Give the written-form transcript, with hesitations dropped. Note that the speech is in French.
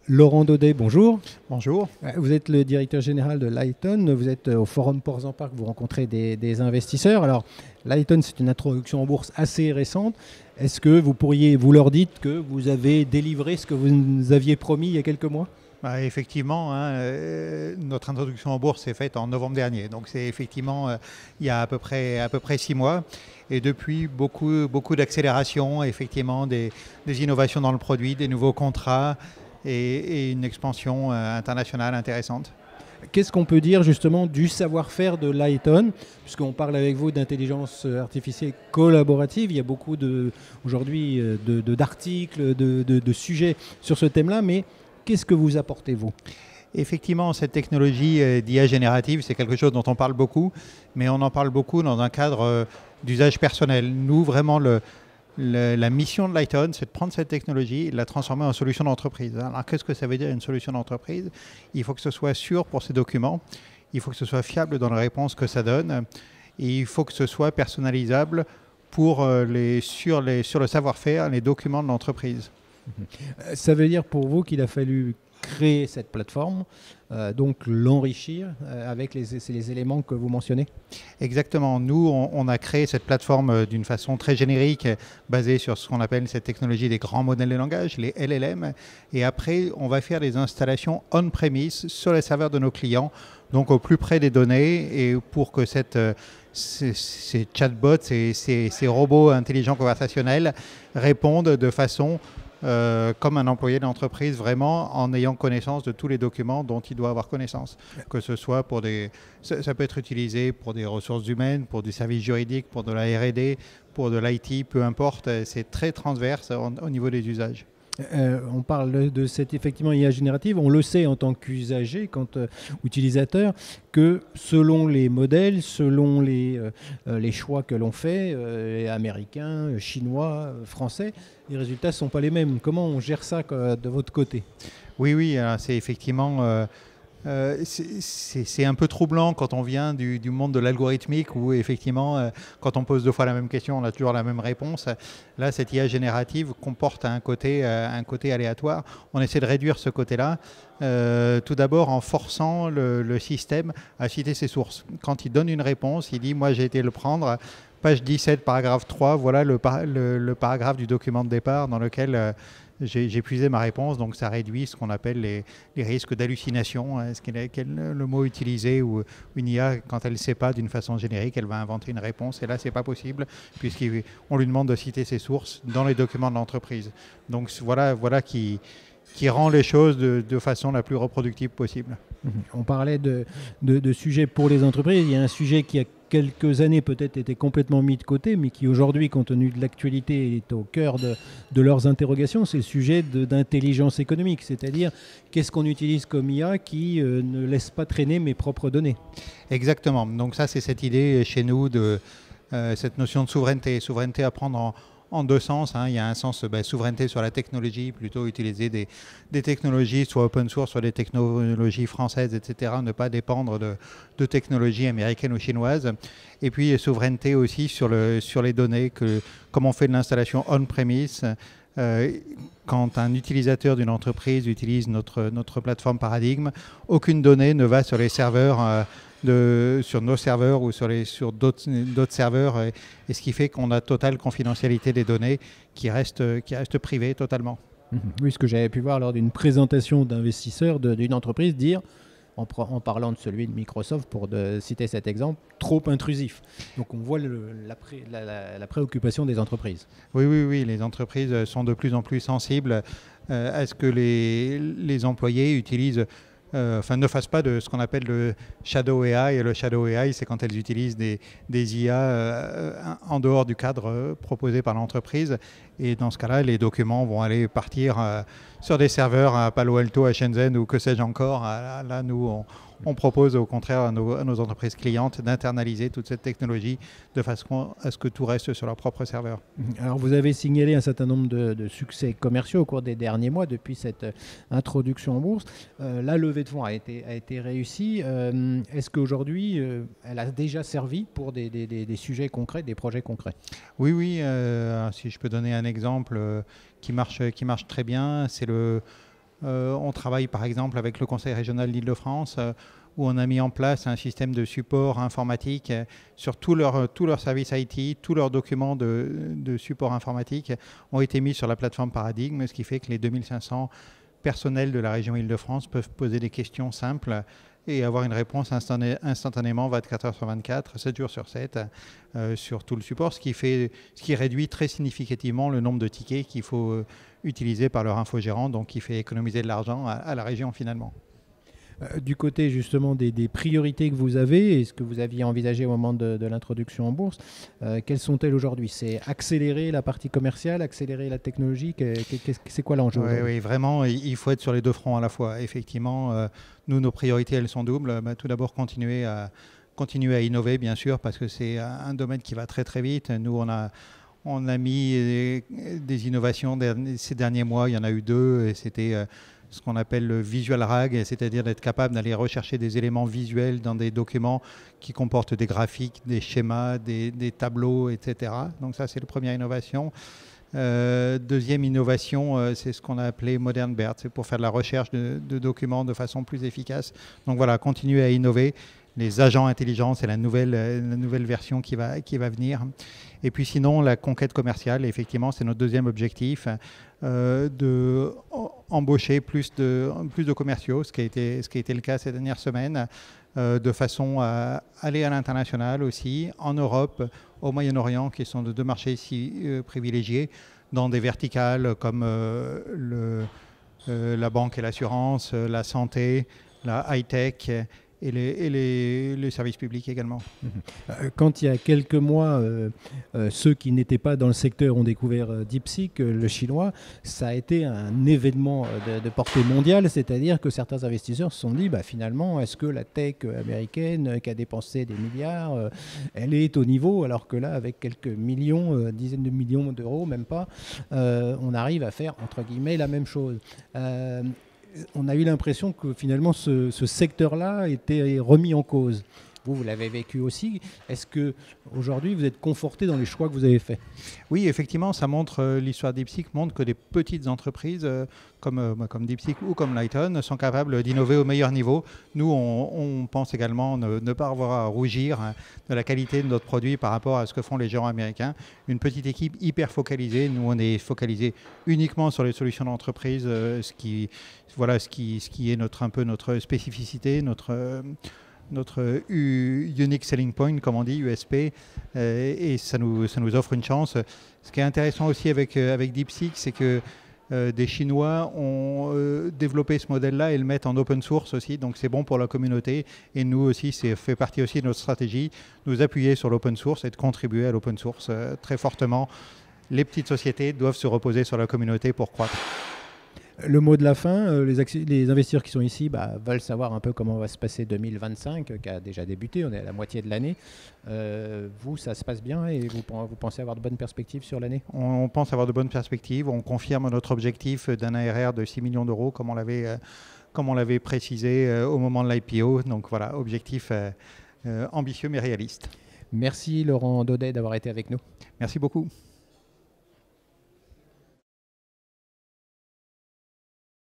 Laurent Daudet, bonjour. Bonjour. Vous êtes le directeur général de Lighton. Vous êtes au Forum Ports en Parc, vous rencontrez des investisseurs. Alors, Lighton, c'est une introduction en bourse assez récente. Est-ce que vous leur dites que vous avez délivré ce que vous nous aviez promis il y a quelques mois? Effectivement, hein, notre introduction en bourse s'est faite en novembre dernier. Donc c'est effectivement il y a à peu près 6 mois. Et depuis, beaucoup d'accélération, effectivement, des innovations dans le produit, des nouveaux contrats et une expansion internationale intéressante. Qu'est-ce qu'on peut dire justement du savoir-faire de Lighton? Puisqu'on parle avec vous d'intelligence artificielle collaborative, il y a beaucoup aujourd'hui d'articles, de sujets sur ce thème-là, mais qu'est-ce que vous apportez, vous? Effectivement, cette technologie d'IA générative, c'est quelque chose dont on parle beaucoup, mais on en parle beaucoup dans un cadre d'usage personnel. Nous, vraiment, la mission de Lighton, c'est de prendre cette technologie et de la transformer en solution d'entreprise. Alors, qu'est-ce que ça veut dire une solution d'entreprise? Il faut que ce soit sûr pour ces documents, il faut que ce soit fiable dans les réponses que ça donne, et il faut que ce soit personnalisable sur le savoir-faire, les documents de l'entreprise. Ça veut dire pour vous qu'il a fallu créer cette plateforme, donc l'enrichir avec les éléments que vous mentionnez? Exactement. Nous, on a créé cette plateforme d'une façon très générique, basée sur ce qu'on appelle cette technologie des grands modèles de langage, les LLM. Et après, on va faire des installations on-premise sur les serveurs de nos clients, donc au plus près des données, et pour que ces chatbots, ces robots intelligents conversationnels répondent de façon comme un employé d'entreprise, vraiment en ayant connaissance de tous les documents dont il doit avoir connaissance. Que ce soit ça peut être utilisé pour des ressources humaines, pour du service juridique, pour de la R&D, pour de l'IT, peu importe. C'est très transverse au niveau des usages. On parle de cette effectivement IA générative. On le sait en tant qu'usager, utilisateur, que selon les modèles, selon les choix que l'on fait, américains, chinois, français, les résultats ne sont pas les mêmes. Comment on gère ça de votre côté? Oui, c'est effectivement... c'est un peu troublant quand on vient du monde de l'algorithmique où effectivement, quand on pose 2 fois la même question, on a toujours la même réponse. Là, cette IA générative comporte un côté aléatoire. On essaie de réduire ce côté-là, tout d'abord en forçant le système à citer ses sources. Quand il donne une réponse, il dit « moi j'ai été le prendre ». Page 17, paragraphe 3, voilà le paragraphe du document de départ dans lequel j'ai puisé ma réponse. Donc ça réduit ce qu'on appelle les risques d'hallucination. Quel le mot utilisé, ou une IA, quand elle ne sait pas d'une façon générique, elle va inventer une réponse. Et là, ce n'est pas possible, puisqu'on lui demande de citer ses sources dans les documents de l'entreprise. Donc voilà qui rend les choses de façon la plus reproductible possible. On parlait de sujets pour les entreprises. Il y a un sujet qui a quelques années peut-être été complètement mis de côté, mais qui aujourd'hui, compte tenu de l'actualité, est au cœur de leurs interrogations. C'est le sujet d'intelligence économique, c'est-à-dire qu'est-ce qu'on utilise comme IA qui ne laisse pas traîner mes propres données. Exactement. Donc ça, c'est cette idée chez nous de cette notion de souveraineté à prendre en 2 sens. Il y a un sens souveraineté sur la technologie, plutôt utiliser des technologies soit open source, soit des technologies françaises, etc. Ne pas dépendre de technologies américaines ou chinoises. Et puis souveraineté aussi sur les données, comme on fait de l'installation on-premise. Quand un utilisateur d'une entreprise utilise notre plateforme Paradigme, aucune donnée ne va sur les serveurs sur nos serveurs ou sur d'autres serveurs, et ce qui fait qu'on a totale confidentialité des données qui restent privées totalement. Oui, ce que j'avais pu voir lors d'une présentation d'investisseurs d'une entreprise dire, en parlant de celui de Microsoft pour citer cet exemple, trop intrusif. Donc on voit la préoccupation des entreprises. Oui, les entreprises sont de plus en plus sensibles à ce que les employés utilisent ne fassent pas de ce qu'on appelle le shadow AI. Et le shadow AI, c'est quand elles utilisent des IA en dehors du cadre proposé par l'entreprise. Et dans ce cas-là, les documents vont aller partir sur des serveurs à Palo Alto, à Shenzhen ou que sais-je encore. Là, nous, on propose au contraire à nos entreprises clientes d'internaliser toute cette technologie de façon à ce que tout reste sur leur propre serveur. Alors vous avez signalé un certain nombre de succès commerciaux au cours des derniers mois depuis cette introduction en bourse. La levée de fonds a été réussie. Est-ce qu'aujourd'hui, elle a déjà servi pour des sujets concrets, des projets concrets? Oui. Si je peux donner un exemple qui marche très bien, c'est On travaille par exemple avec le Conseil régional d'Île-de-France où on a mis en place un système de support informatique sur tous leurs services IT, tous leurs documents de support informatique ont été mis sur la plateforme Paradigme, ce qui fait que les 2500 personnels de la région Île-de-France peuvent poser des questions simples et avoir une réponse instantanément 24 heures sur 24, 7 jours sur 7 sur tout le support, ce qui réduit très significativement le nombre de tickets qu'il faut utiliser par leur infogérant, donc qui fait économiser de l'argent à la région finalement. Du côté justement des priorités que vous avez et ce que vous aviez envisagé au moment de l'introduction en bourse, quelles sont-elles aujourd'hui? C'est accélérer la partie commerciale, accélérer la technologie, c'est quoi l'enjeu? Oui, vraiment, il faut être sur les deux fronts à la fois. Effectivement, nous, nos priorités, elles sont doubles. Tout d'abord, continuer à innover, bien sûr, parce que c'est un domaine qui va très très vite. Nous, on a mis des innovations ces derniers mois, il y en a eu 2, et c'était ce qu'on appelle le visual RAG, c'est-à-dire d'être capable d'aller rechercher des éléments visuels dans des documents qui comportent des graphiques, des schémas, des tableaux, etc. Donc ça, c'est la première innovation. Deuxième innovation, c'est ce qu'on a appelé Modern BERT, c'est pour faire de la recherche de documents de façon plus efficace. Donc voilà, continuer à innover. Les agents intelligents, c'est la nouvelle version qui va venir. Et puis sinon, la conquête commerciale, effectivement, c'est notre deuxième objectif, d'embaucher plus de commerciaux, ce qui a été le cas ces dernières semaines, de façon à aller à l'international aussi, en Europe, au Moyen-Orient, qui sont de deux marchés si privilégiés, dans des verticales comme la banque et l'assurance, la santé, la high-tech, et les services publics également. Quand il y a quelques mois, ceux qui n'étaient pas dans le secteur ont découvert DeepSeek, le chinois, ça a été un événement de portée mondiale, c'est-à-dire que certains investisseurs se sont dit, finalement, est-ce que la tech américaine qui a dépensé des milliards, elle est au niveau, alors que là, avec quelques millions, dizaines de millions d'euros, même pas, on arrive à faire, entre guillemets, la même chose. On a eu l'impression que finalement ce secteur-là était remis en cause. Vous l'avez vécu aussi. Est-ce qu'aujourd'hui, vous êtes conforté dans les choix que vous avez faits? Oui, effectivement, ça montre, l'histoire DeepSeek montre que des petites entreprises comme DeepSeek ou comme Lighton sont capables d'innover au meilleur niveau. Nous, on pense également ne pas avoir à rougir de la qualité de notre produit par rapport à ce que font les géants américains. Une petite équipe hyper focalisée. Nous, on est focalisé uniquement sur les solutions d'entreprise, ce qui est un peu notre spécificité, notre unique selling point, comme on dit, USP, et ça nous offre une chance. Ce qui est intéressant aussi avec DeepSeek, c'est que des Chinois ont développé ce modèle-là et le mettent en open source aussi, donc c'est bon pour la communauté. Et nous aussi, ça fait partie aussi de notre stratégie, nous appuyer sur l'open source et de contribuer à l'open source très fortement. Les petites sociétés doivent se reposer sur la communauté pour croître. Le mot de la fin, les investisseurs qui sont ici veulent savoir un peu comment va se passer 2025, qui a déjà débuté, on est à la moitié de l'année. Vous, ça se passe bien et vous pensez avoir de bonnes perspectives sur l'année? On pense avoir de bonnes perspectives. On confirme notre objectif d'un ARR de 6 millions d'euros, comme on l'avait précisé au moment de l'IPO. Donc voilà, objectif ambitieux mais réaliste. Merci Laurent Daudet d'avoir été avec nous. Merci beaucoup.